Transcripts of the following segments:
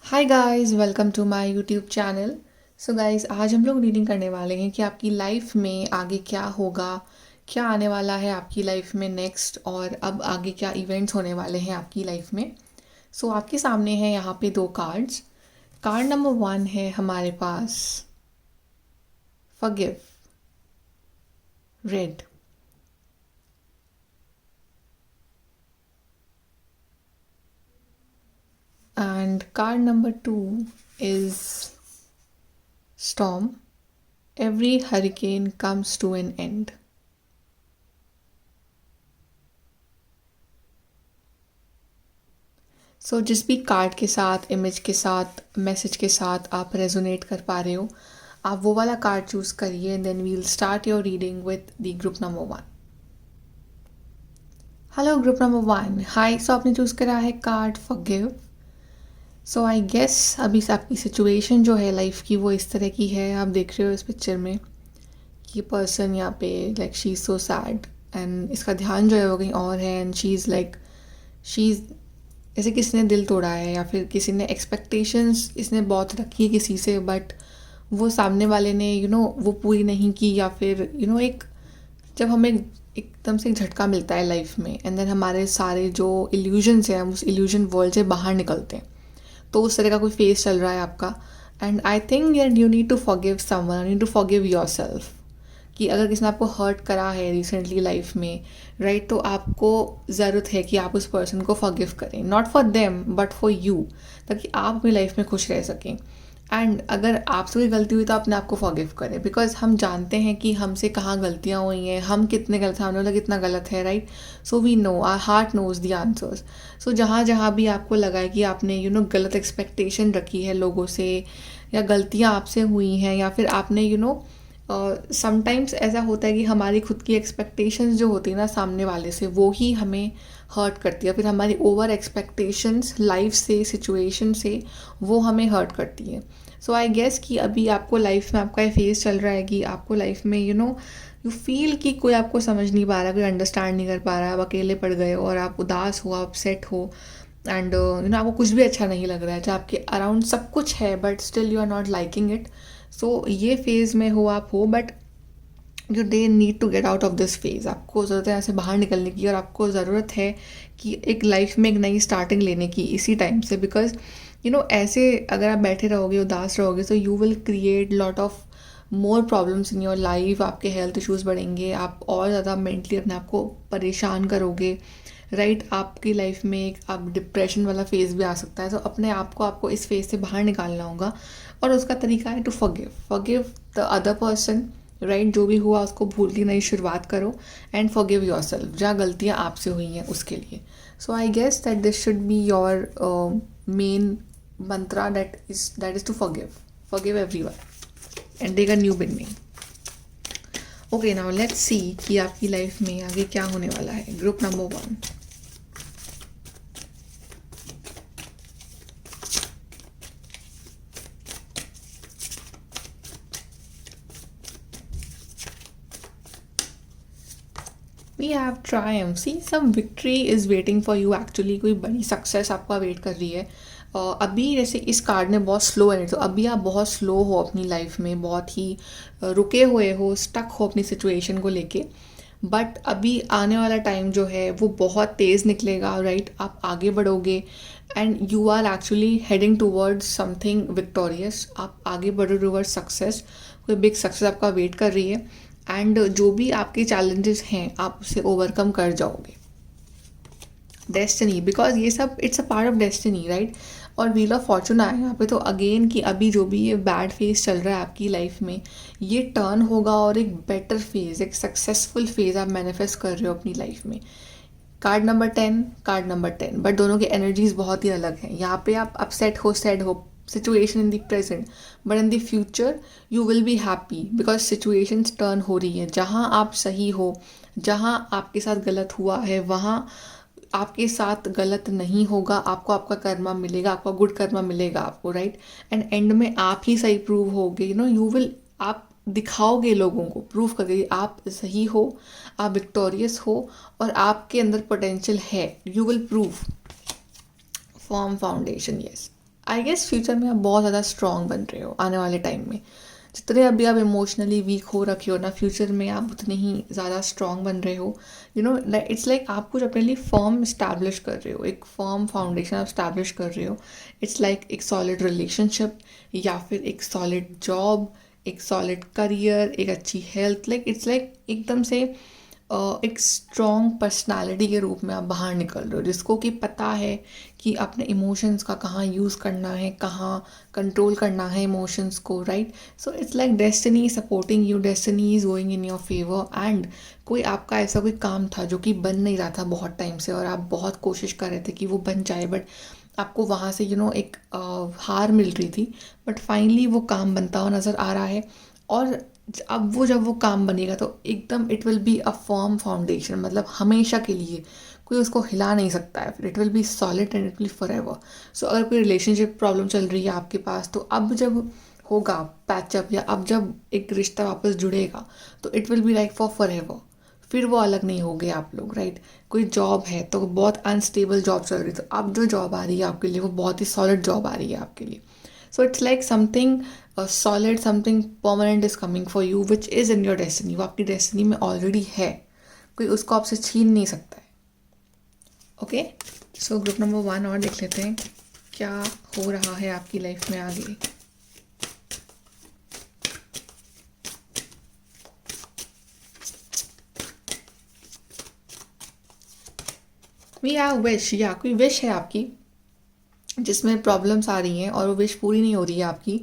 Hi guys, welcome to my YouTube channel. So guys, आज हम लोग रीडिंग करने वाले हैं कि आपकी लाइफ में आगे क्या होगा, क्या आने वाला है आपकी लाइफ में नेक्स्ट, और अब आगे क्या इवेंट्स होने वाले हैं आपकी लाइफ में। सो आपके सामने है यहाँ पे दो कार्ड्स। कार्ड नंबर 1 है हमारे पास forgive, red. And card number 2 is storm, every hurricane comes to an end. So जिस भी कार्ड के साथ, इमेज के साथ, मैसेज के साथ आप रेजोनेट कर पा रहे हो, आप वो वाला कार्ड चूज करिए। Then we'll start your reading with the group number 1। Hello group number 1, hi. So आपने चूज करा है card forgive. So I guess अभी से आपकी सिचुएशन जो है लाइफ की वो इस तरह की है। आप देख रहे हो इस पिक्चर में कि पर्सन यहाँ पे like she is so sad, and इसका ध्यान जो है वो कहीं और है। एंड शी इज़ जैसे किसी ने दिल तोड़ा है, या फिर किसी ने एक्सपेक्टेशंस इसने बहुत रखी है किसी से, बट वो सामने वाले ने वो पूरी नहीं की। या फिर एक जब हमें एकदम से एक झटका मिलता है लाइफ में, एंड देन हमारे सारे जो इल्यूजन्स हैं हम उस इल्यूजन वर्ल्ड से बाहर निकलते हैं। तो उस तरह का कोई फेस चल रहा है आपका। And I think you need to forgive someone, you need to forgive yourself. कि अगर किसी ने आपको हर्ट करा है रिसेंटली लाइफ में, राइट, तो आपको ज़रूरत है कि आप उस पर्सन को फॉरगिव करें, not for them but for you, ताकि आप अपनी लाइफ में खुश रह सकें। एंड अगर आपसे कोई गलती हुई तो अपने आप को फॉरगिव करें, बिकॉज हम जानते हैं कि हमसे कहाँ गलतियाँ हुई हैं, हम कितने गलत, सामने वाला कितना गलत है, right. So we know, our heart knows the answers. So जहाँ जहाँ भी आपको लगा है कि आपने गलत एक्सपेक्टेशन रखी है लोगों से, या गलतियाँ आपसे हुई हैं, या फिर आपने समटाइम्स ऐसा होता है कि हमारी खुद की एक्सपेक्टेशंस जो होती है ना सामने वाले से, वो ही हमें हर्ट करती है। फिर हमारी ओवर एक्सपेक्टेशंस लाइफ से, सिचुएशन से, वो हमें हर्ट करती है। सो आई गेस कि अभी आपको लाइफ में आपका ये फेज चल रहा है कि आपको लाइफ में यू फील कि कोई आपको समझ नहीं पा रहा, कोई अंडरस्टैंड नहीं कर पा रहा है, आप अकेले पड़ गए हो और आप उदास हो, अपसेट हो। एंड आपको कुछ भी अच्छा नहीं लग रहा है, चाहे आपके अराउंड सब कुछ है but still you are not liking it. So ये फेज़ में हो आप हो, but you they need to get out of this phase. आपको ज़रूरत है ऐसे बाहर निकलने की, और आपको ज़रूरत है कि एक लाइफ में एक नई स्टार्टिंग लेने की इसी टाइम से। बिकॉज ऐसे अगर आप बैठे रहोगे, उदास रहोगे, तो you will create lot of more problems in your life. आपके हेल्थ इश्यूज़ बढ़ेंगे, आप और ज़्यादा मेंटली अपने आप को परेशान करोगे, राइट। आपकी लाइफ में एक आप डिप्रेशन वाला फेज़ भी आ सकता है। तो अपने आप को आपको इस फेज़ से बाहर निकालना होगा, और उसका तरीका है to forgive the other person, right. जो भी हुआ उसको भूल के नई शुरुआत करो, एंड फॉरगिव योरसेल्फ जहाँ गलतियाँ आपसे हुई हैं उसके लिए। So I guess that this should be your main mantra, that is to forgive everyone and take a new beginning. Okay, now let's see कि आपकी लाइफ में आगे क्या होने वाला है। Group number 1। We have triumph, see some victory is waiting for you. Actually कोई बड़ी सक्सेस आपका वेट कर रही है। अभी जैसे इस कार्ड में बहुत स्लो है, तो अभी आप बहुत स्लो हो अपनी लाइफ में, बहुत ही रुके हुए हो, स्टक हो अपनी सिचुएशन को लेके। बट अभी आने वाला टाइम जो है वो बहुत तेज़ निकलेगा, राइट। आप आगे बढ़ोगे, and you are actually heading towards something victorious. आप आगे बढ़ो टूवर्ड्स सक्सेस, कोई बिग सक्सेस आपका वेट कर रही है। एंड जो भी आपके चैलेंजेस हैं आप उसे ओवरकम कर जाओगे। डेस्टिनी, बिकॉज ये सब it's a part of destiny, right. और व्हील ऑफ फॉर्चून आया यहाँ पे, तो अगेन कि अभी जो भी ये बैड फेज चल रहा है आपकी लाइफ में, ये टर्न होगा, और एक बेटर फेज, एक सक्सेसफुल फेज आप मैनिफेस्ट कर रहे हो अपनी लाइफ में। Card number 10, card number 10, but दोनों की एनर्जीज बहुत ही अलग हैं। यहाँ पे आप अपसेट हो, सैड हो, situation in the present, but in the future you will be happy, because situations turn हो रही है। जहाँ आप सही हो, जहाँ आपके साथ गलत हुआ है, वहाँ आपके साथ गलत नहीं होगा। आपको आपका कर्मा मिलेगा, आपका गुड कर्मा मिलेगा आपको, राइट। एंड एंड में आप ही सही प्रूव होगे, यू विल, आप दिखाओगे लोगों को, प्रूव करके आप सही हो, आप विक्टोरियस हो, और आपके अंदर पोटेंशियल है। You will prove. Form foundation, yes. I guess future में आप बहुत ज़्यादा स्ट्रॉन्ग बन रहे हो आने वाले टाइम में। जितने अभी आप इमोशनली वीक हो रखे हो ना, फ्यूचर में आप उतने ही ज़्यादा स्ट्रॉन्ग बन रहे हो। यू नो, इट्स लाइक आप कुछ अपने लिए फर्म इस्टेब्लिश कर रहे हो, एक फर्म फाउंडेशन आप इस्टेब्लिश कर रहे हो। इट्स लाइक एक सॉलिड रिलेशनशिप, या फिर एक सॉलिड जॉब, एक सॉलिड करियर, एक अच्छी हेल्थ। लाइक इट्स लाइक एकदम से एक स्ट्रॉन्ग पर्सनालिटी के रूप में आप बाहर निकल रहे हो, जिसको कि पता है कि अपने इमोशंस का कहाँ यूज़ करना है, कहाँ कंट्रोल करना है इमोशंस को, right. So it's like destiny supporting you, destiny is going in your favour. And कोई आपका ऐसा कोई काम था जो कि बन नहीं रहा था बहुत टाइम से, और आप बहुत कोशिश कर रहे थे कि वो बन जाए, बट आपको वहाँ से एक हार मिल रही थी, बट फाइनली वो काम बनता हुआ नज़र आ रहा है। और अब जब वो काम बनेगा तो एकदम it will be a firm foundation, मतलब हमेशा के लिए कोई उसको हिला नहीं सकता है। फिर it will be solid and it will forever. So अगर कोई रिलेशनशिप प्रॉब्लम चल रही है आपके पास, तो अब जब होगा पैचअप, या अब जब एक रिश्ता वापस जुड़ेगा, तो it will be like for ever. फिर वो अलग नहीं हो गए आप लोग, राइट। कोई जॉब है तो बहुत अनस्टेबल जॉब चल रही है, तो अब जो जॉब आ रही है आपके लिए वो बहुत ही सॉलिड जॉब आ रही है आपके लिए। सो it's like something solid, something permanent is coming for you, which is in your destiny. वो आपकी डेस्टिनी में ऑलरेडी है, कोई उसको आपसे छीन नहीं सकता है। ओके, सो ग्रुप नंबर 1 और देख लेते हैं क्या हो रहा है आपकी लाइफ में आगे। वी हैव विश, या कोई विश है आपकी जिसमें प्रॉब्लम्स आ रही हैं और वो विश पूरी नहीं हो रही है आपकी,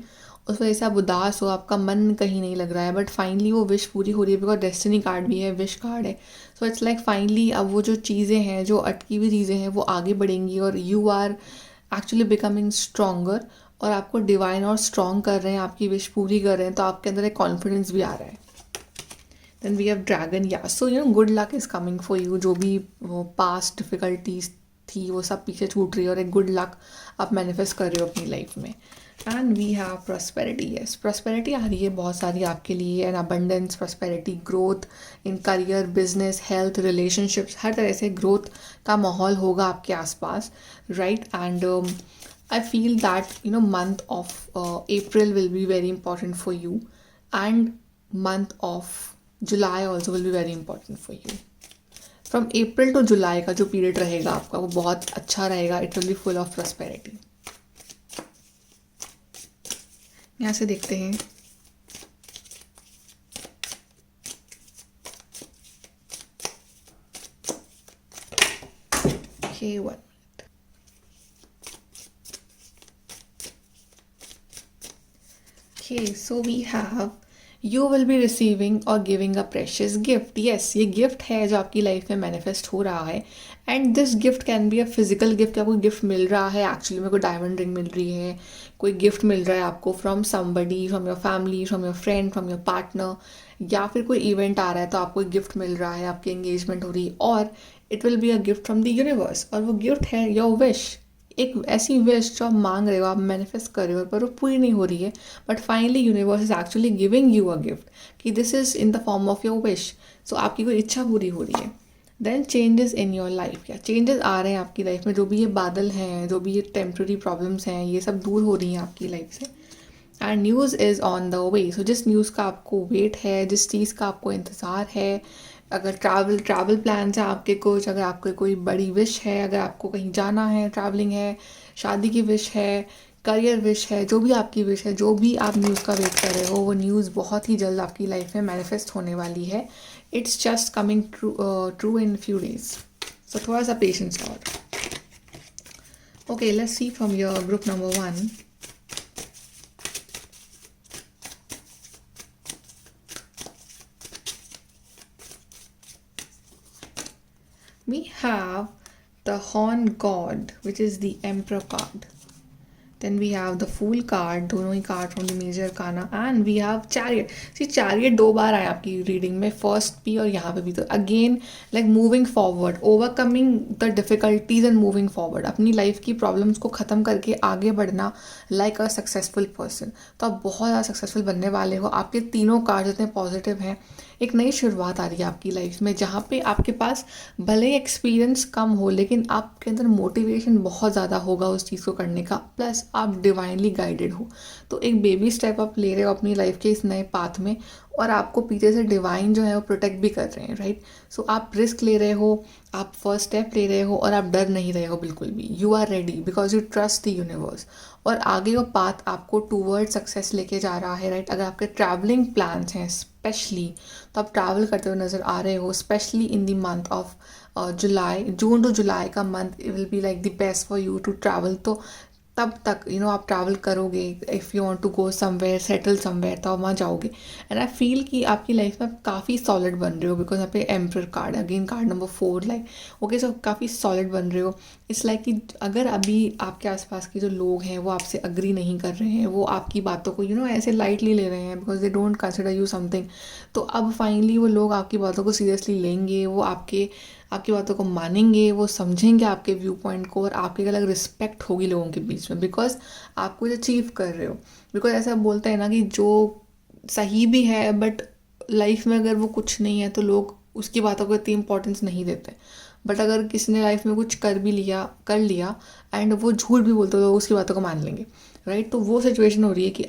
उस वजह से आप उदास हो, आपका मन कहीं नहीं लग रहा है, बट फाइनली वो विश पूरी हो रही है, बिकॉज डेस्टिनी कार्ड भी है, विश कार्ड है। सो इट्स लाइक फाइनली अब वो जो चीज़ें हैं, जो अटकी हुई चीज़ें हैं, वो आगे बढ़ेंगी, और you are actually becoming stronger, और आपको डिवाइन और स्ट्रॉन्ग कर रहे हैं, आपकी विश पूरी कर रहे हैं, तो आपके अंदर एक कॉन्फिडेंस भी आ रहा है। देन वी हैव ड्रैगन, या so good luck is coming for you. जो भी वो पास्ट डिफ़िकल्टीज थी वो सब पीछे छूट रही है, और एक गुड लक आप मैनिफेस्ट कर रहे हो अपनी लाइफ में। And we have prosperity, yes prosperity आ रही है बहुत सारी आपके लिए, and abundance, prosperity, growth in career, business, health, relationships, हर तरह से ग्रोथ का माहौल होगा आपके आसपास, right. And I feel that month of April will be very important for you, and month of July also will be very important for you. From April to July का जो पीरियड रहेगा आपका, वो बहुत अच्छा रहेगा। It will B full of prosperity. यहाँ से देखते हैं Okay, 1 minute. Okay, so we have you will be receiving or giving a precious gift. Yes, ये गिफ्ट है जो आपकी लाइफ में मैनिफेस्ट हो रहा है, and this gift can be a physical gift. आपको गिफ्ट मिल रहा है, एक्चुअली में कोई डायमंड रिंग मिल रही है, कोई गिफ्ट मिल रहा है आपको from somebody, from your family, from your friend, from your partner, या फिर कोई इवेंट आ रहा है तो आपको एक गिफ्ट मिल रहा है, आपकी एंगेजमेंट हो रही है, और it will be a gift from the universe, और वो गिफ्ट है योर विश। एक ऐसी विश जो आप मांग रहे हो, आप मैनिफेस्ट कर रहे हो, पर वो पूरी नहीं हो रही है, but finally universe is actually giving you a gift कि this is in the form of your wish. So आपकी कोई इच्छा पूरी हो रही है। Then changes in your life, क्या चेंजेस आ रहे हैं आपकी लाइफ में, जो भी ये बादल हैं, जो भी ये टेम्प्रेरी प्रॉब्लम्स हैं, ये सब दूर हो रही हैं आपकी लाइफ से, and news is on the way. So जिस न्यूज़ का आपको वेट है, जिस चीज़ का आपको इंतज़ार है, अगर ट्रैवल प्लान्स हैं आपके कुछ, अगर आपको कोई बड़ी विश है, अगर आपको कहीं जाना है, ट्रैवलिंग है, शादी की विश है, करियर विश है, जो भी आपकी विश है, जो भी आप न्यूज़ का वेट कर रहे हो, वो न्यूज़ बहुत ही जल्द आपकी लाइफ में मैनिफेस्ट होने वाली है। It's just coming true in few days, so थोड़ा सा पेशेंस और। Okay, let's see from your group number 1. We have the Horn God, which is the Emperor card. Then we have the Fool card, दोनों ही card from the major arcana, and we have Chariot. See, Chariot 2 बार आया आपकी reading में, first भी और यहाँ पे भी। तो again like moving forward, overcoming the difficulties and moving forward, अपनी लाइफ की प्रॉब्लम्स को ख़त्म करके आगे बढ़ना लाइक अ सक्सेसफुल पर्सन। तो आप बहुत ज़्यादा सक्सेसफुल बनने वाले हो। आपके तीनों कार्ड इतने पॉजिटिव हैं, एक नई शुरुआत आ रही है आपकी लाइफ में, जहाँ पे आपके पास भले ही एक्सपीरियंस कम हो लेकिन आपके अंदर मोटिवेशन बहुत ज़्यादा होगा उस चीज़ को करने का, प्लस आप डिवाइनली गाइडेड हो। तो एक बेबी स्टेप आप ले रहे हो अपनी लाइफ के इस नए पाथ में, और आपको पीछे से डिवाइन जो है वो प्रोटेक्ट भी कर रहे हैं, राइट। सो आप रिस्क ले रहे हो, आप फर्स्ट स्टेप ले रहे हो, और आप डर नहीं रहे हो बिल्कुल भी। You are ready because you trust the universe, और आगे वो पाथ आपको टूवर्ड सक्सेस लेके जा रहा है, राइट। अगर आपके ट्रैवलिंग प्लान्स हैं स्पेशली, तो आप ट्रैवल करते हुए नज़र आ रहे हो, specially in the month of July, June to July का month will be like the best for you to travel. तो तब तक आप ट्रैवल करोगे, if you want to go somewhere, settle somewhere, तो आप वहाँ जाओगे। एंड आई फील कि आपकी लाइफ में आप काफ़ी सॉलिड बन रहे हो, बिकॉज यहाँ पे emperor card, again card number 4, like okay, so काफ़ी सॉलिड बन रहे हो। इट्स लाइक कि अगर अभी आपके आसपास के जो लोग हैं वो आपसे अग्री नहीं कर रहे हैं, वो आपकी बातों को ऐसे लाइटली ले रहे हैं because they don't consider you something, तो अब फाइनली वो लोग आपकी बातों को सीरियसली लेंगे, वो आपकी बातों को मानेंगे, वो समझेंगे आपके व्यू पॉइंट को, और आपकी अलग रिस्पेक्ट होगी लोगों के बीच में, बिकॉज आप कुछ अचीव कर रहे हो। बिकॉज ऐसा बोलते हैं ना कि जो सही भी है, बट लाइफ में अगर वो कुछ नहीं है तो लोग उसकी बातों को इतनी इंपॉर्टेंस नहीं देते। बट अगर किसी ने लाइफ में कुछ कर लिया एंड वो झूठ भी बोलते हो तो उसकी बातों को मान लेंगे, राइट। तो वो सिचुएशन हो रही है कि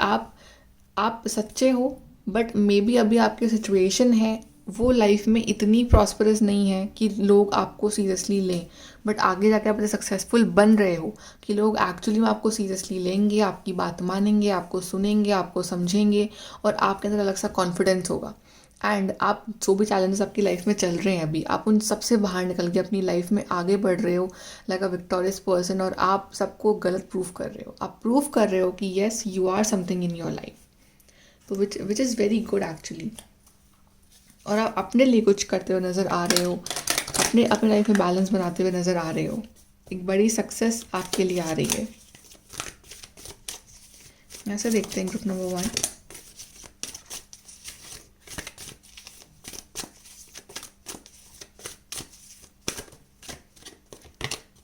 आप सच्चे हो, बट मे बी अभी आपकी सिचुएशन है वो लाइफ में इतनी प्रॉस्परस नहीं है कि लोग आपको सीरियसली लें, बट आगे जाके आप सक्सेसफुल बन रहे हो कि लोग एक्चुअली में आपको सीरियसली लेंगे, आपकी बात मानेंगे, आपको सुनेंगे, आपको समझेंगे, और आपके अंदर अलग सा कॉन्फिडेंस होगा। एंड आप जो भी चैलेंजेस आपकी लाइफ में चल रहे हैं अभी, आप उन सबसे बाहर निकल के अपनी लाइफ में आगे बढ़ रहे हो लाइक अ विक्टोरियस पर्सन, और आप सबको गलत प्रूफ कर रहे हो। आप प्रूव कर रहे हो कि yes, you are something in your life, तो which is very good actually. और आप अपने लिए कुछ करते हुए नज़र आ रहे हो, अपने लाइफ में बैलेंस बनाते हुए नज़र आ रहे हो। एक बड़ी सक्सेस आपके लिए आ रही है। ऐसे देखते हैं group number 1।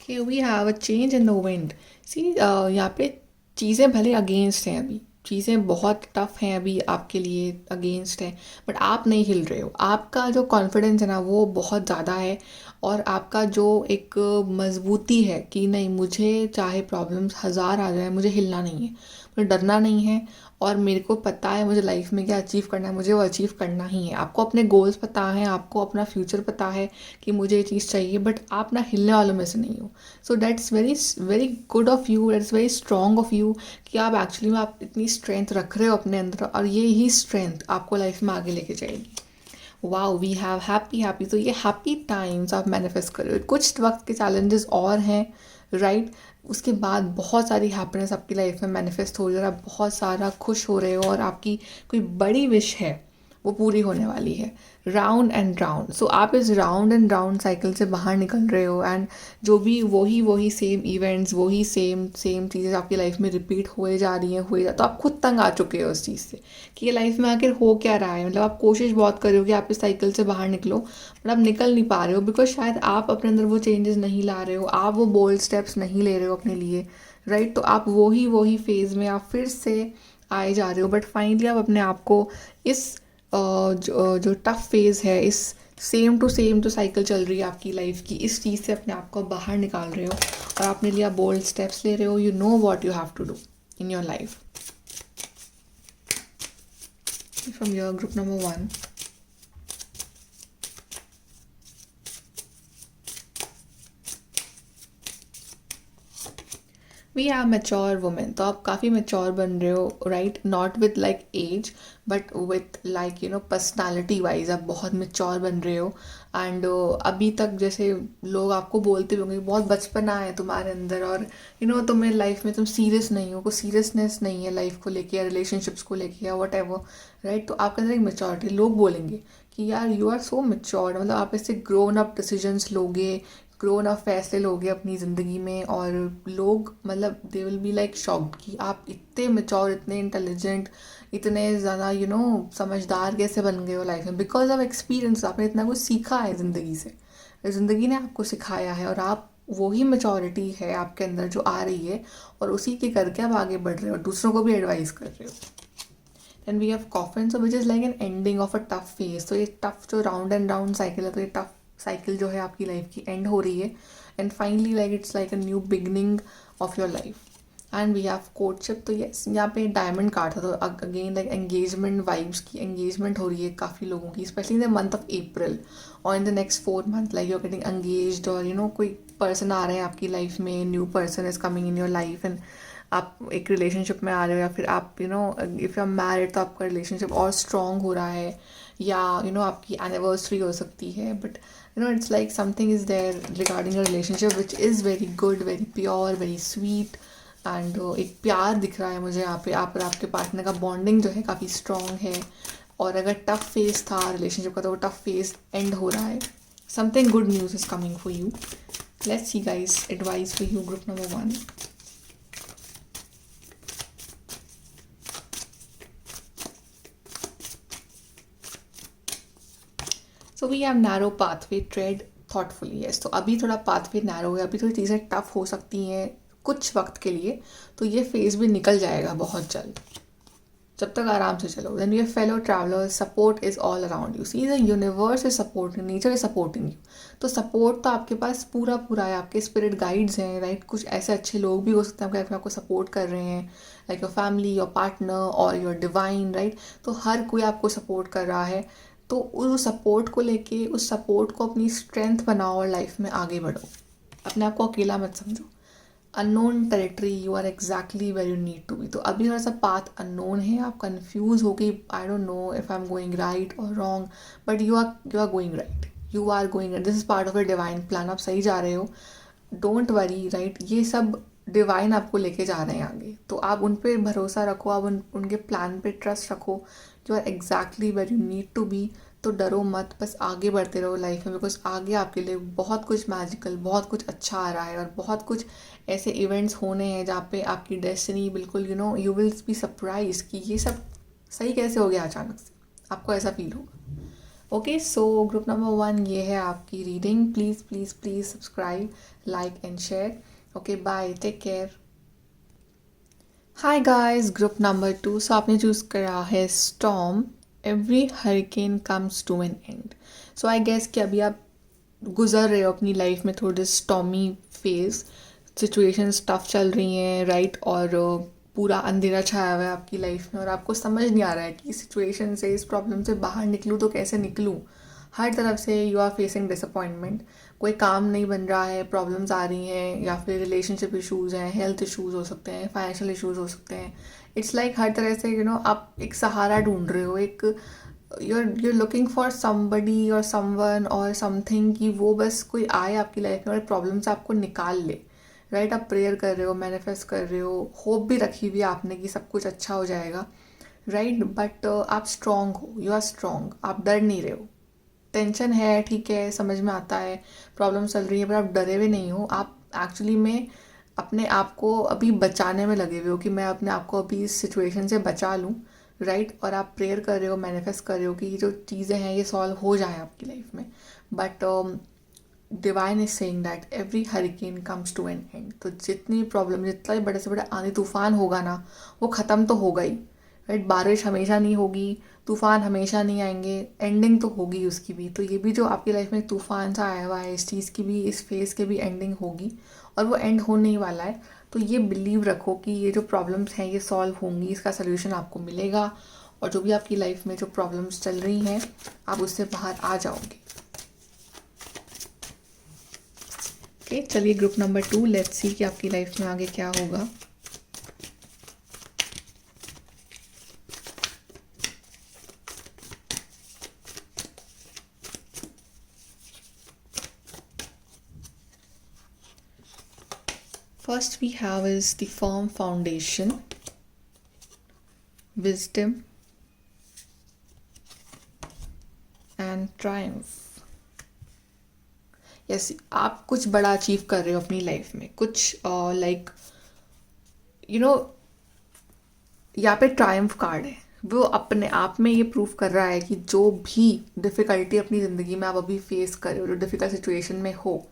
Okay, we have a change in the wind. See, यहाँ पे चीज़ें भले अगेंस्ट हैं, अभी चीज़ें बहुत टफ हैं अभी आपके लिए, अगेंस्ट है, बट आप नहीं हिल रहे हो। आपका जो कॉन्फिडेंस है ना वो बहुत ज़्यादा है, और आपका जो एक मजबूती है कि नहीं, मुझे चाहे प्रॉब्लम्स हज़ार आ जाए, मुझे हिलना नहीं है, मुझे डरना नहीं है, और मेरे को पता है मुझे लाइफ में क्या अचीव करना है, मुझे वो अचीव करना ही है। आपको अपने गोल्स पता है, आपको अपना फ्यूचर पता है कि मुझे ये चीज़ चाहिए, बट आप ना हिलने वालों में से नहीं हो। So that's very very good of you, that's very strong of you कि आप एक्चुअली में आप इतनी स्ट्रेंथ रख रहे हो अपने अंदर, और ये ही स्ट्रेंथ आपको लाइफ में आगे लेके जाएगी। Wow, we have happy. तो ये हैप्पी टाइम्स आप मैनिफेस्ट कर रहे हो। कुछ वक्त के चैलेंजेस और हैं, राइट। उसके बाद बहुत सारी हैप्पीनेस आपकी लाइफ में मैनिफेस्ट हो रही है, और आप बहुत सारा खुश हो रहे हो, और आपकी कोई बड़ी विश है वो पूरी होने वाली है। राउंड एंड राउंड, सो आप इस राउंड एंड राउंड साइकिल से बाहर निकल रहे हो, एंड जो भी वही सेम इवेंट्स, वही सेम चीज़ें आपकी लाइफ में रिपीट हुए जा रही हैं, तो आप खुद तंग आ चुके हो उस चीज़ से कि ये लाइफ में आखिर हो क्या रहा है। मतलब आप कोशिश बहुत कर रहे हो कि आप इस साइकिल से बाहर निकलो, बट आप निकल नहीं पा रहे हो, बिकॉज शायद आप अपने अंदर वो चेंजेस नहीं ला रहे हो, आप वो बोल्ड स्टेप्स नहीं ले रहे हो अपने लिए, राइट। तो आप वही फेज़ में आप फिर से आए जा रहे हो, बट फाइनली आप अपने आप को इस जो टफ फेज़ है, इस सेम टू सेम जो साइकिल चल रही है आपकी लाइफ की, इस चीज़ से अपने आप को बाहर निकाल रहे हो, और आपने लिया बोल्ड स्टेप्स ले रहे हो। You know what you have to do in your life. From your group number 1, we are mature women. तो आप काफ़ी मैच्योर बन रहे हो, right. Not with like age, but with like personality wise आप बहुत मैच्योर बन रहे हो। एंड अभी तक जैसे लोग आपको बोलते होंगे बहुत बचपना है तुम्हारे अंदर, और तुम्हें लाइफ में तुम सीरियस नहीं हो, कोई सीरियसनेस नहीं है लाइफ को लेके या रिलेशनशिप्स को लेके या वट एवर, राइट। तो आपके अंदर एक मैच्योरिटी, लोग बोलेंगे कि यार यू आर सो मैच्योर्ड, मतलब आप इससे ग्रोन अप डिसीजंस लोगे, ग्रोन अप फैसले लोगे अपनी ज़िंदगी में, और लोग मतलब they will be like shocked कि आप इतने मैच्योर, इतने इंटेलिजेंट, इतने ज़्यादा समझदार कैसे बन गए हो लाइफ में, बिकॉज ऑफ एक्सपीरियंस। आपने इतना कुछ सीखा है ज़िंदगी से, ज़िंदगी ने आपको सिखाया है, और आप वही मैच्योरिटी है आपके अंदर जो आ रही है, और उसी के करके आप आगे बढ़ रहे हो और दूसरों को भी एडवाइस कर रहे हो। And we have coffin, so which is like an ending of a tough phase. तो ये टफ जो राउंड एंड राउंड साइकिल है, तो ये टफ साइकिल जो है आपकी लाइफ की एंड हो रही है. And finally like it's like a new beginning of your life. And we have courtship. तो यस, यहाँ पे डायमंड कार्ड था, तो अगेन लाइक एंगेजमेंट वाइब्स की एंगेजमेंट हो रही है काफ़ी लोगों की, specially in the month of April और in the next 4 month like you are getting engaged, और कोई पर्सन आ रहे हैं आपकी लाइफ में, new person is coming in your life, and आप एक रिलेशनशिप में आ रहे हो, या फिर आप इफ़ यू आर मैरिड तो आपका रिलेशनशिप और स्ट्रॉन्ग हो रहा है, या आपकी एनिवर्सरी हो सकती है. But it's like something is there regarding a relationship which is very good, very pure, very sweet. And एक प्यार दिख रहा है मुझे यहाँ पे. आप और आपके पार्टनर का बॉन्डिंग जो है काफ़ी स्ट्रॉन्ग है. और अगर टफ फेज था रिलेशनशिप का, तो वो टफ फेज एंड हो रहा है. Something good news is coming for you. Let's see guys, advice for you, group number 1. So we have narrow pathway, tread thoughtfully. Yes, तो अभी थोड़ा पाथवे नैरो है, अभी थोड़ी चीज़ें टफ हो सकती हैं कुछ वक्त के लिए. तो ये फेज़ भी निकल जाएगा बहुत जल्द, जब तक आराम से चलो. Then your fellow travellers, support is all around you. See the universe is supporting, nature is supporting you. तो सपोर्ट तो आपके पास पूरा पूरा है. आपके स्पिरिट गाइड्स हैं, राइट. कुछ ऐसे अच्छे लोग भी हो सकते हैं आपके लाइफ में, आपको सपोर्ट कर रहे हैं, like your family, your partner और योर डिवाइन, राइट. तो हर कोई आपको सपोर्ट कर रहा है. तो उस सपोर्ट को लेके, उस सपोर्ट को अपनी स्ट्रेंथ बनाओ और लाइफ में आगे बढ़ो. अपने आप को अकेला मत समझो. Unknown territory, you are exactly where you need to be. तो अभी थोड़ा सा पाथ अननोन है, आप कन्फ्यूज हो कि I don't know if I am going right और wrong, but you are going right. You are going right. This is part of a divine plan. आप सही जा रहे हो. Don't worry, right. ये सब डिवाइन आपको लेके जा रहे हैं आगे. तो आप उन पर भरोसा रखो, आप उनके प्लान पे ट्रस्ट रखो. You are exactly where you need to be. तो डरो मत, बस आगे बढ़ते रहो लाइफ में, बिकॉज आगे आपके लिए बहुत कुछ मैजिकल, बहुत कुछ अच्छा आ रहा है. और बहुत कुछ ऐसे इवेंट्स होने हैं जहाँ पे आपकी डेस्टिनी बिल्कुल यू विल बी सरप्राइज कि ये सब सही कैसे हो गया अचानक से. आपको ऐसा फील होगा. ओके, सो ग्रुप नंबर 1 ये है आपकी reading. Please please please subscribe, like and share. Okay, bye, take care. Hi guys, group number 2. So आपने चूज़ करा है storm. Every hurricane comes to an end. So I guess कि अभी आप गुजर रहे हो अपनी लाइफ में थोड़ी स्टॉर्मी फेज. सिचुएशंस टफ चल रही हैं, राइट. और पूरा अंधेरा छाया हुआ है आपकी लाइफ में, और आपको समझ नहीं आ रहा है कि इस सिचुएशन से, इस प्रॉब्लम से बाहर निकलूँ तो कैसे निकलूँ. हर तरफ से यू आर फेसिंग डिसअपॉइंटमेंट. कोई काम नहीं बन रहा है, प्रॉब्लम्स आ रही हैं, या फिर रिलेशनशिप इश्यूज़ हैं, हेल्थ इश्यूज़ हो सकते हैं, फाइनेंशियल इश्यूज़ हो सकते हैं. इट्स लाइक हर तरह से आप एक सहारा ढूंढ रहे हो. एक you're looking for somebody or someone or something कि वो बस कोई आए आपकी लाइफ में और प्रॉब्लम से आपको निकाल ले, राइट. आप प्रेयर कर रहे हो, मैनिफेस्ट कर रहे हो, होप भी रखी हुई है आपने कि सब कुछ अच्छा हो जाएगा, राइट. बट आप स्ट्रॉन्ग हो, यू आर स्ट्रॉन्ग. आप डर नहीं रहे हो. टेंशन है, ठीक है, समझ में आता है, प्रॉब्लम चल रही है, पर आप डरे हुए नहीं हो. आप एक्चुअली में अपने आप को अभी बचाने में लगे हुए हो कि मैं अपने आप को अभी इस सिचुएशन से बचा लूँ, राइट. और आप प्रेयर कर रहे हो, मैनिफेस्ट कर रहे हो कि ये जो चीज़ें हैं ये सॉल्व हो जाए आपकी लाइफ में. But divine is saying that every hurricane comes to an end. तो जितनी प्रॉब्लम, जितना भी बड़े से बड़ा आंधी तूफान होगा ना, वो ख़त्म तो होगा ही, राइट. बारिश हमेशा नहीं होगी, तूफान हमेशा नहीं आएंगे, एंडिंग तो होगी उसकी भी. तो ये भी जो आपकी लाइफ में तूफान सा आया हुआ है, इस चीज़ की भी, इस फेज़ की भी एंडिंग होगी, और वो एंड होने ही वाला है. तो ये बिलीव रखो कि ये जो प्रॉब्लम्स हैं ये सॉल्व होंगी, इसका सल्यूशन आपको मिलेगा. और जो भी आपकी लाइफ में जो प्रॉब्लम्स चल रही हैं, आप उससे बाहर आ जाओगे. ओके, चलिए ग्रुप नंबर 2, लेट्स सी कि आपकी लाइफ में आगे क्या होगा. First we have is the firm foundation, wisdom and triumph. Yes, आप कुछ बड़ा अचीव कर रहे हो अपनी लाइफ में, कुछ लाइक यहाँ पे ट्रायम्फ कार्ड है. वो अपने आप में ये प्रूव कर रहा है कि जो भी डिफ़िकल्टी अपनी ज़िंदगी में आप अभी फेस कर रहे हो, जो डिफ़िकल्ट सिचुएशन में हो,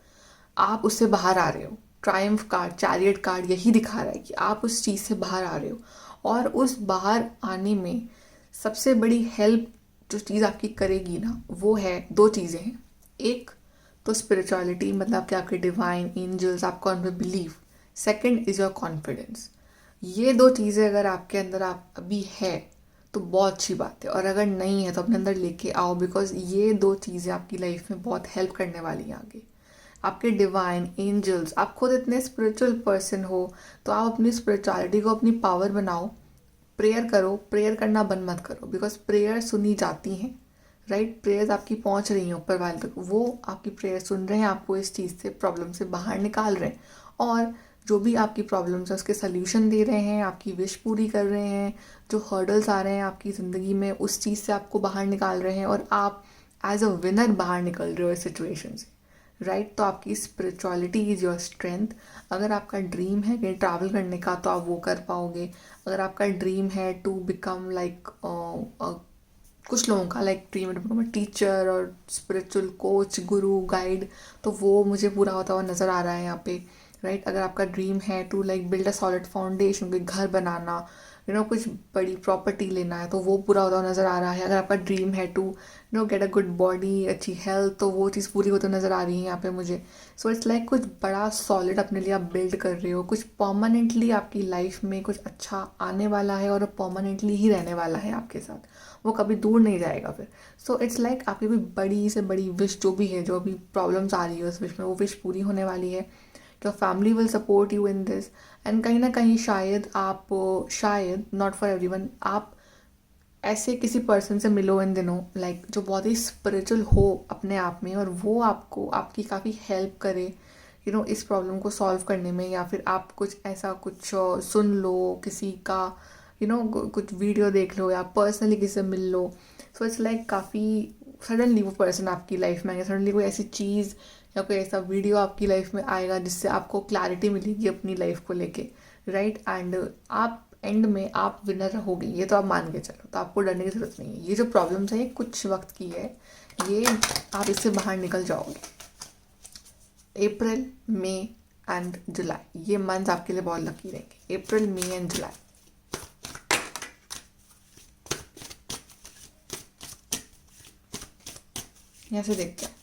आप उससे बाहर आ रहे हो. ट्रायम्फ कार्ड, चैरियट कार्ड यही दिखा रहा है कि आप उस चीज़ से बाहर आ रहे हो. और उस बाहर आने में सबसे बड़ी हेल्प जो चीज़ आपकी करेगी ना, वो है 2 चीज़ें हैं। एक तो स्पिरिचुअलिटी, मतलब कि आपके डिवाइन एंजल्स, आपको उनमें believe. Second is your confidence. ये 2 चीज़ें अगर आपके अंदर आप अभी है तो बहुत अच्छी बात है, और अगर नहीं है तो अपने अंदर लेके आओ, बिकॉज ये 2 चीज़ें आपकी लाइफ में बहुत हेल्प करने वाली हैं आगे। आपके डिवाइन एंजल्स, आप खुद इतने स्पिरिचुअल पर्सन हो तो आप अपनी स्पिरिचुअलिटी को अपनी पावर बनाओ। प्रेयर करो, प्रेयर करना बंद मत करो, बिकॉज प्रेयर सुनी जाती हैं, राइट। प्रेयर्स आपकी पहुंच रही हैं ऊपर वाले तक, वो आपकी प्रेयर सुन रहे हैं, आपको इस चीज़ से, प्रॉब्लम से बाहर निकाल रहे हैं, और जो भी आपकी प्रॉब्लम्स है उसके सल्यूशन दे रहे हैं, आपकी विश पूरी कर रहे हैं। जो हर्डल्स आ रहे हैं आपकी ज़िंदगी में उस चीज़ से आपको बाहर निकाल रहे हैं, और आप एज अ विनर बाहर निकल रहे हो इस सिचुएशन से, राइट। तो आपकी स्पिरिचुअलिटी इज़ योर स्ट्रेंथ। अगर आपका ड्रीम है कहीं ट्रैवल करने का तो आप वो कर पाओगे। अगर आपका ड्रीम है टू बिकम लाइक, कुछ लोगों का लाइक ड्रीम है टू बिकम अ टीचर और स्पिरिचुअल कोच, गुरु, गाइड, तो वो मुझे पूरा होता हुआ नज़र आ रहा है यहाँ पे, राइट। अगर आपका ड्रीम है to like build a solid foundation, कोई घर बनाना, कुछ बड़ी प्रॉपर्टी लेना है, तो वो पूरा होता हुआ नज़र आ रहा है। अगर आपका ड्रीम है to get a good body, अच्छी हेल्थ, तो वो चीज़ पूरी होती नज़र आ रही है यहाँ पे मुझे। सो इट्स लाइक कुछ बड़ा सॉलिड अपने लिए आप बिल्ड कर रहे हो, कुछ परमानेंटली आपकी लाइफ में कुछ अच्छा आने वाला है, और परमानेंटली ही रहने वाला है आपके साथ, वो कभी दूर नहीं जाएगा फिर। सो इट्स लाइक आपकी भी बड़ी से बड़ी विश जो भी है, जो अभी प्रॉब्लम्स आ रही है उस विश में, वो विश पूरी होने वाली है। Your family will support you in this, and कहीं ना कहीं शायद आप, शायद नॉट फॉर एवरीवन, आप ऐसे किसी पर्सन से मिलो इन दिनों लाइक जो बहुत ही स्पिरिचुअल हो अपने आप में, और वो आपको आपकी काफ़ी हेल्प करे इस प्रॉब्लम को सॉल्व करने में, या फिर आप कुछ ऐसा कुछ सुन लो किसी का, कुछ वीडियो देख लो, या पर्सनली किसी से मिल लो। सो इट्स लाइक काफ़ी सडनली वो पर्सन आपकी लाइफ में आएगा, सडनली कोई ऐसी चीज़ या कोई ऐसा वीडियो आपकी लाइफ में आएगा जिससे आपको क्लैरिटी मिलेगी अपनी लाइफ को लेके, राइट। एंड आप एंड में आप विनर रहोगे, ये तो आप मान के चलो, तो आपको डरने की ज़रूरत नहीं है। ये जो प्रॉब्लम्स है ये कुछ वक्त की है, ये आप इससे बाहर निकल जाओगे। अप्रैल, मई एंड जुलाई, ये मंथ आपके लिए बहुत लकी रहेंगे। April, May and July. यहाँ से देखते हैं।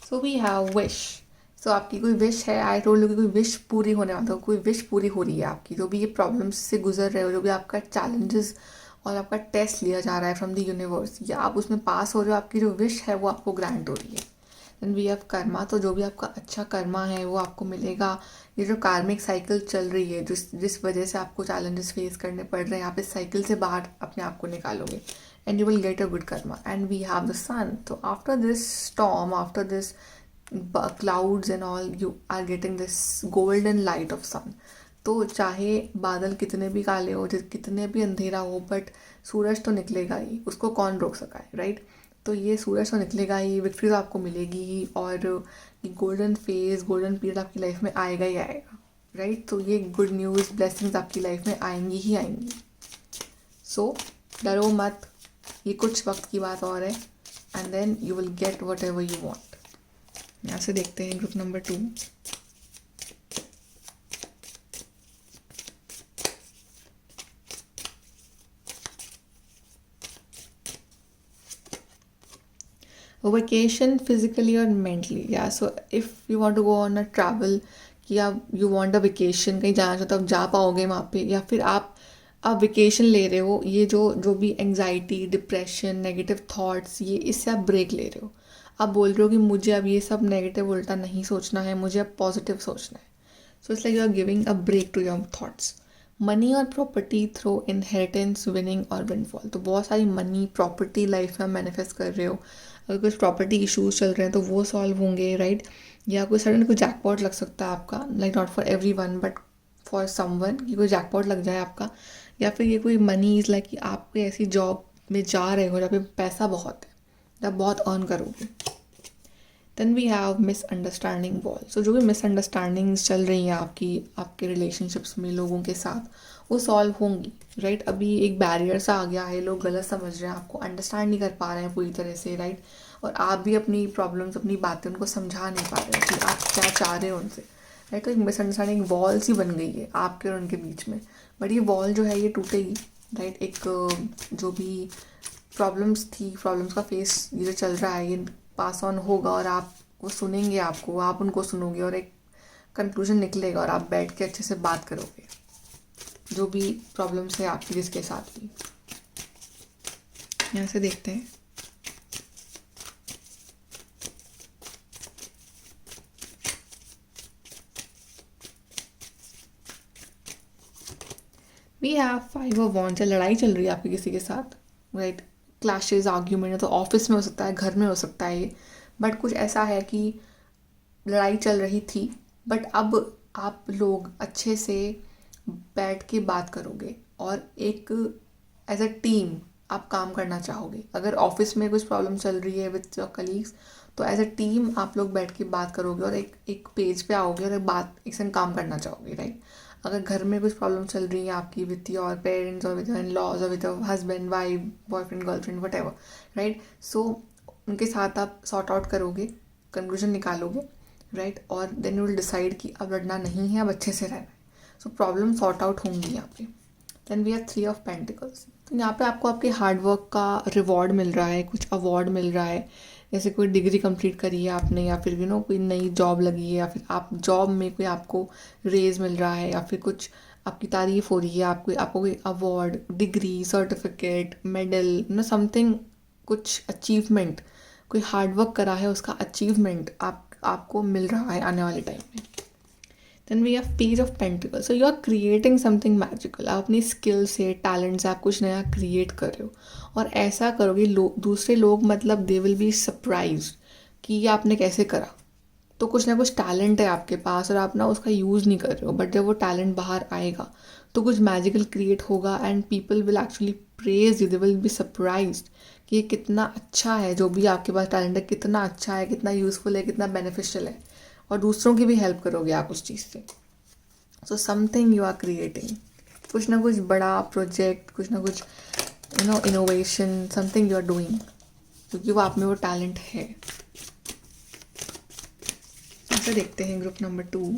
So we have wish. So आपकी कोई विश है, आई टोल्ड यू कि कोई विश पूरी होने वाला है, कोई विश पूरी हो रही है आपकी। जो भी ये प्रॉब्लम्स से गुजर रहे हो, जो भी आपका चैलेंजेस और आपका टेस्ट लिया जा रहा है फ्रॉम द यूनिवर्स, या आप उसमें पास हो रहे हो, आपकी जो विश है वो आपको ग्रांट हो रही है। Then we have karma. तो जो भी आपका अच्छा कर्मा है वो आपको मिलेगा। ये जो कार्मिक साइकिल चल रही है, जिस वजह से आपको चैलेंजेस फेस करने पड़ रहे हैं, आप इस साइकिल से बाहर अपने आप को निकालोगे, and you will get a good karma. And we have the sun. So after this storm, after this clouds and all, you are getting this golden light of sun. तो चाहे बादल कितने भी काले हो, कितने भी अंधेरा हो, बट सूरज तो निकलेगा ही, उसको कौन रोक सका है, राइट। तो ये सूरज तो निकलेगा ही, विक्ट्री तो आपको मिलेगी ही, और ये गोल्डन फेज, गोल्डन पीरियड आपकी लाइफ में आएगा ही आएगा, राइट। तो ये गुड न्यूज़, ब्लेसिंग्स आपकी लाइफ में आएंगी ही आएंगी। सो डरो मत, ये कुछ वक्त की बात और है, and then you will get whatever you want. यहाँ से देखते हैं ग्रुप नंबर 2। वेकेशन फिजिकली और मेंटली, या so if you want to go on a travel, कि आप यू वांट अ वेकेशन, कहीं जाना चाहते हो आप जा पाओगे वहाँ पे, या फिर आप वेकेशन ले रहे हो, ये जो भी एंग्जाइटी, डिप्रेशन, नेगेटिव थॉट्स, ये इससे आप ब्रेक ले रहे हो। आप बोल रहे हो कि मुझे अब ये सब नेगेटिव उल्टा नहीं सोचना है, मुझे अब पॉजिटिव सोचना है। So it's like you are giving a break to your thoughts. Money और प्रॉपर्टी थ्रू इनहेरिटेंस, विनिंग और विनफॉल। तो बहुत सारी मनी, प्रॉपर्टी लाइफ में मैनिफेस्ट कर रहे हो। अगर कुछ प्रॉपर्टी इशूज़ चल रहे हैं तो वो सॉल्व होंगे, राइट। या कोई सडन कोई जैकपॉट लग सकता है आपका, like not for every one but for someone, कि कोई जैकपॉट लग जाए आपका। या फिर ये कोई मनी इज़ लाइक कि आप कोई ऐसी जॉब में जा रहे हो जहाँ पे पैसा बहुत है, जब बहुत अर्न करोगे। Then we have misunderstanding wall. So जो भी मिसअंडरस्टैंडिंग्स चल रही हैं आपके रिलेशनशिप्स में लोगों के साथ, वो सॉल्व होंगी, राइट। अभी एक बैरियर सा आ गया है, लोग गलत समझ रहे हैं, आपको अंडरस्टैंड नहीं कर पा रहे हैं पूरी तरह से, राइट। और आप भी अपनी प्रॉब्लम्स, अपनी बातें उनको समझा नहीं पा रहे हो कि आप क्या चाह रहे हो उनसे, राइट। तो एक मिसअंडरस्टैंडिंग वॉल सी बन गई है आपके और उनके बीच में। बट ये वॉल जो है ये टूटेगी, राइट। एक जो भी प्रॉब्लम्स थी, प्रॉब्लम्स का फेस ये जो चल रहा है, ये पास ऑन होगा और आप वो सुनेंगे, आपको, आप उनको सुनोगे और एक कंक्लूजन निकलेगा और आप बैठ के अच्छे से बात करोगे जो भी प्रॉब्लम्स है आपकी जिसके साथ भी। यहाँ से देखते हैं। We have five of wands. लड़ाई चल रही है आपकी किसी के साथ, राइट। क्लैशेस, आर्ग्यूमेंट, तो ऑफिस में हो सकता है, घर में हो सकता है ये। बट कुछ ऐसा है कि लड़ाई चल रही थी, बट अब आप लोग अच्छे से बैठ के बात करोगे और एक एज अ टीम आप काम करना चाहोगे। अगर ऑफिस में कुछ प्रॉब्लम चल रही है विद योर कलीग्स, तो एज अ टीम आप लोग बैठ के बात करोगे और एक पेज पे आओगे और एक संग काम करना चाहोगे, राइट। अगर घर में कुछ प्रॉब्लम चल रही है आपकी विथ योर पेरेंट्स और विद योर इन लॉज और with your husband, wife, boyfriend, girlfriend, whatever, right. So उनके साथ आप सॉर्ट आउट करोगे, कंक्लूजन निकालोगे, राइट। और देन यू विल डिसाइड कि अब लड़ना नहीं है, अब अच्छे से रहना है। सो प्रॉब्लम सॉर्ट आउट होंगी यहाँ पे। Then we are 3 of pentacles. तो यहाँ पे आपको आपके हार्डवर्क का रिवॉर्ड मिल रहा है, कुछ अवार्ड मिल रहा है। जैसे कोई डिग्री कंप्लीट करी है आपने, या फिर कोई नई जॉब लगी है, या फिर आप जॉब में कोई आपको रेज मिल रहा है, या फिर कुछ आपकी तारीफ हो रही है, आपको कोई award, degree, certificate, medal, something, कुछ अचीवमेंट, कोई हार्डवर्क करा है उसका अचीवमेंट आपको मिल रहा है आने वाले टाइम में। Then we have page of pentacles. So you are creating something magical. आप अपनी स्किल से, टैलेंट से आप कुछ नया क्रिएट कर रहे हो, और ऐसा करोगे दूसरे लोग, मतलब दे विल बी सरप्राइज कि ये आपने कैसे करा। तो कुछ ना कुछ टैलेंट है आपके पास और आप ना उसका यूज़ नहीं कर रहे हो, बट जब वो टैलेंट बाहर आएगा तो कुछ मैजिकल क्रिएट होगा and people will actually praise you, they will be surprised कि ये कितना अच्छा है, जो भी आपके पास टैलेंट है कितना अच्छा है, कितना यूज़फुल है, कितना बेनिफिशियल है, और दूसरों की भी हेल्प करोगे आप उस चीज़ से। So something you are creating, कुछ ना कुछ बड़ा प्रोजेक्ट, कुछ ना कुछ innovation, something you are doing, क्योंकि वो आप में वो टैलेंट है। ऐसे देखते हैं group number 2।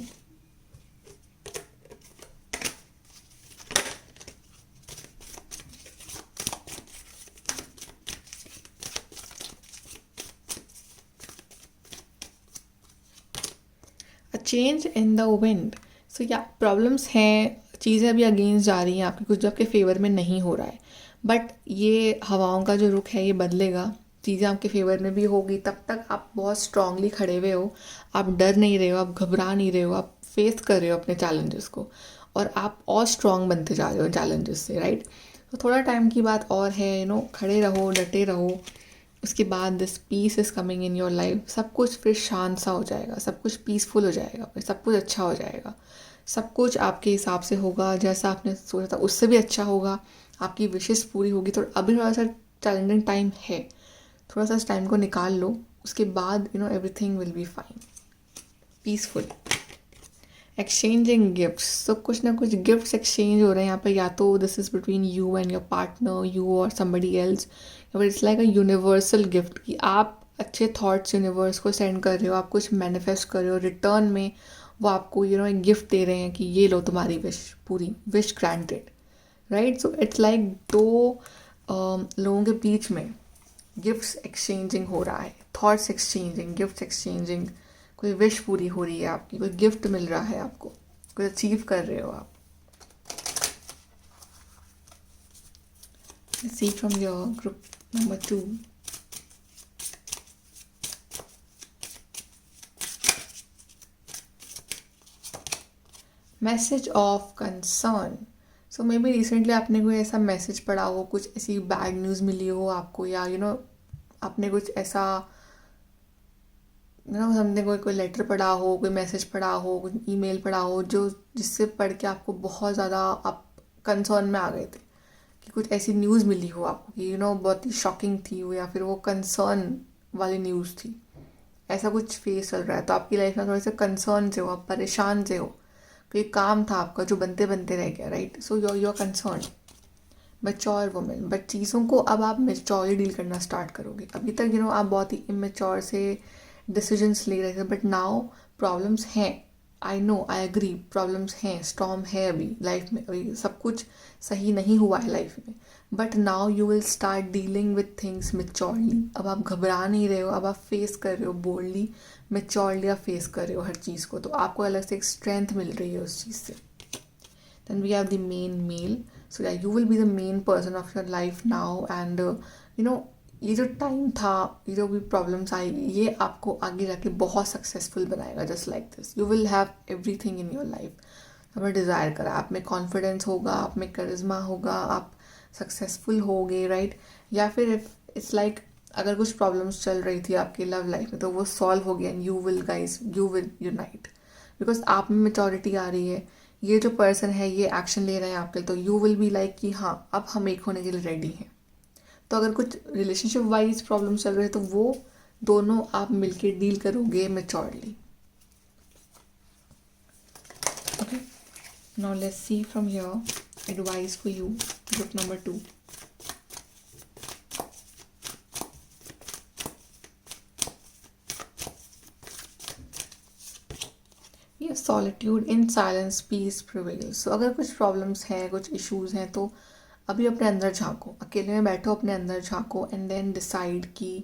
A change in the wind. So या प्रॉब्लम्स हैं, चीज़ें अभी अगेंस्ट जा रही हैं आपकी, कुछ जो आपके फेवर में नहीं हो रहा है, बट ये हवाओं का जो रुख है ये बदलेगा, चीज़ें आपके फेवर में भी होगी। तब तक आप बहुत स्ट्रांगली खड़े हुए हो, आप डर नहीं रहे हो, आप घबरा नहीं रहे हो, आप फेस कर रहे हो अपने चैलेंजेस को, और आप और स्ट्रांग बनते जा रहे हो चैलेंजेस से, राइट। तो थोड़ा टाइम की बात और है, खड़े रहो, डटे रहो। उसके बाद this peace is coming in your life. सब कुछ फिर शांत सा हो जाएगा, सब कुछ पीसफुल हो जाएगा, फिर सब कुछ अच्छा हो जाएगा, सब कुछ आपके हिसाब से होगा, जैसा आपने सोचा था उससे भी अच्छा होगा, आपकी विशेस पूरी होगी। तो अभी थोड़ा सा चैलेंजिंग टाइम है, थोड़ा सा इस टाइम को निकाल लो, उसके बाद everything will be fine, peaceful. Exchanging gifts. तो कुछ ना कुछ गिफ्ट्स एक्सचेंज हो रहे हैं यहाँ पर, या तो this is between you and your partner, you और समबडी एल्स, या फिर it's like a universal gift कि आप अच्छे थॉट्स यूनिवर्स को सेंड कर रहे हो, आप कुछ मैनिफेस्ट कर रहे हो, रिटर्न में वो आपको एक गिफ्ट दे रहे हैं कि ये लो तुम्हारी विश पूरी, wish granted, right. So it's like दो लोगों के बीच में गिफ्ट्स एक्सचेंजिंग हो रहा है, थॉट्स एक्सचेंजिंग, गिफ्ट्स एक्सचेंजिंग, कोई विश पूरी हो रही है आपकी, कोई गिफ्ट मिल रहा है आपको, कोई अचीव कर रहे हो आप। See from your group number 2। Message of concern. So maybe recently आपने कोई ऐसा मैसेज पढ़ा हो, कुछ ऐसी बैड न्यूज़ मिली हो आपको, या आपने कुछ ऐसा हमने कोई लेटर पढ़ा हो, कोई मैसेज पढ़ा हो, कोई ईमेल पढ़ा हो, जिससे पढ़ के आपको बहुत ज़्यादा आप कंसर्न में आ गए थे, कि कुछ ऐसी न्यूज़ मिली हो आपको कि बहुत ही शॉकिंग थी वो, या फिर वो कंसर्न वाली न्यूज़ थी। ऐसा कुछ फेस चल रहा है, तो आपकी लाइफ में थोड़े से कंसर्न से हो, आप परेशान से हो, कोई काम था आपका जो बनते बनते रह गया, right? So you are concern, mature women, but चीज़ों को अब आप मैच्योरली डील करना स्टार्ट करोगे। अभी तक आप बहुत ही इमेच्योर से डिसीजंस ले रहे थे, बट नाउ प्रॉब्लम्स हैं। I know, I agree, problems हैं, स्टॉर्म है अभी लाइफ में, अभी सब कुछ सही नहीं हुआ है लाइफ में, but now you will start dealing with things maturely. अब आप घबरा नहीं रहे हो, अब आप फेस कर रहे हो बोल्डली, मैच्योरली आप फेस कर रहे हो हर चीज़ को, तो आपको अलग से एक स्ट्रेंथ मिल रही है उस चीज़ से। Then we have the main male. So yeah, you will be the main person of your life now, and ये जो टाइम था, ये जो भी प्रॉब्लम्स आई, ये आपको आगे जाके बहुत सक्सेसफुल बनाएगा। Just like this you will have everything in your life. आपने डिज़ायर करा, आप में कॉन्फिडेंस होगा, आप में करिश्मा होगा, आप सक्सेसफुल होगे, राइट? या फिर इट्स लाइक अगर कुछ प्रॉब्लम्स चल रही थी आपकी लव लाइफ में, तो वो सॉल्व हो गया, and you will unite, because आप में मेचोरिटी आ रही है। ये जो पर्सन है ये एक्शन ले रहे हैं आपके लिए, तो यू विल बी लाइक कि हाँ, अब हम एक होने के लिए रेडी हैं। तो अगर कुछ रिलेशनशिप वाइज प्रॉब्लम चल रहे हैं, तो वो दोनों आप मिलके डील करोगे maturely. Okay, now let's see from here advice for you, group number 2। ये solitude in silence peace prevails. So अगर कुछ प्रॉब्लम्स हैं, कुछ इश्यूज हैं, तो अभी अपने अंदर झांको, अकेले में बैठो, अपने अंदर झांको, एंड देन डिसाइड कि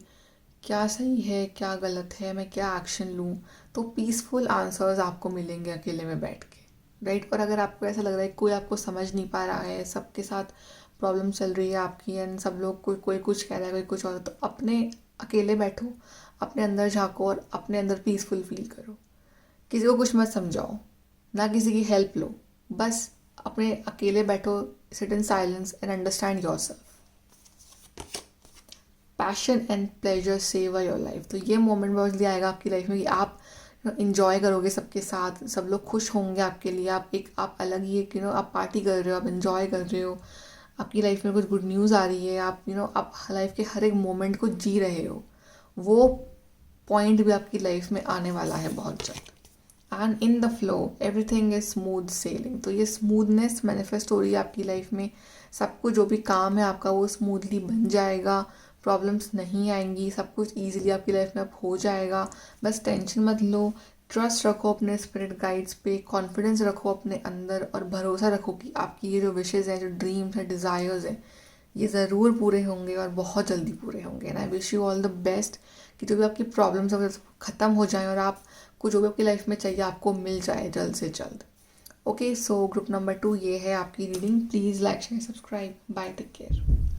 क्या सही है, क्या गलत है, मैं क्या एक्शन लूँ। तो पीसफुल आंसर्स आपको मिलेंगे अकेले में बैठ के, राइट? और अगर आपको ऐसा लग रहा है कोई आपको समझ नहीं पा रहा है, सबके साथ प्रॉब्लम चल रही है आपकी, एंड सब लोग कोई कुछ कह रहा है, कोई कुछ और, तो अपने अकेले बैठो, अपने अंदर झांको और अपने अंदर पीसफुल फील करो। किसी को कुछ मत समझाओ, ना किसी की हेल्प लो, बस अपने अकेले बैठो, sit in silence and understand yourself. Passion and pleasure savour your life. तो ये मोमेंट बहुत आएगा आपकी लाइफ में कि आप इंजॉय करोगे सबके साथ, सब लोग खुश होंगे आपके लिए, आप अलग ही एक आप पार्टी कर रहे हो, आप इंजॉय कर रहे हो, आपकी लाइफ में कुछ गुड न्यूज़ आ रही है, आप आप लाइफ के हर एक मोमेंट को जी रहे हो। वो पॉइंट भी आपकी लाइफ में आने वाला है बहुत जल्द। And in the flow everything is smooth selling. तो ये स्मूथनेस मैनिफेस्ट हो रही है आपकी लाइफ में, सब कुछ जो भी काम है आपका वो स्मूथली बन जाएगा, प्रॉब्लम्स नहीं आएंगी, सब कुछ ईजिली आपकी लाइफ में अब हो जाएगा। बस टेंशन मत लो, ट्रस्ट रखो अपने स्पिरिट गाइड्स पे, कॉन्फिडेंस रखो अपने अंदर, और भरोसा रखो कि आपकी ये जो विशेज़ हैं, जो ड्रीम्स हैं, डिज़ायर्स हैं, ये ज़रूर पूरे होंगे और बहुत जल्दी पूरे होंगे। And I wish you all the best कि जो भी आपकी प्रॉब्लम्स हैं ख़त्म हो जाएं और आपको जो भी आपकी लाइफ में चाहिए आपको मिल जाए जल्द से जल्द। ओके, सो ग्रुप नंबर 2 ये है आपकी reading. Please like share subscribe. Bye, take care.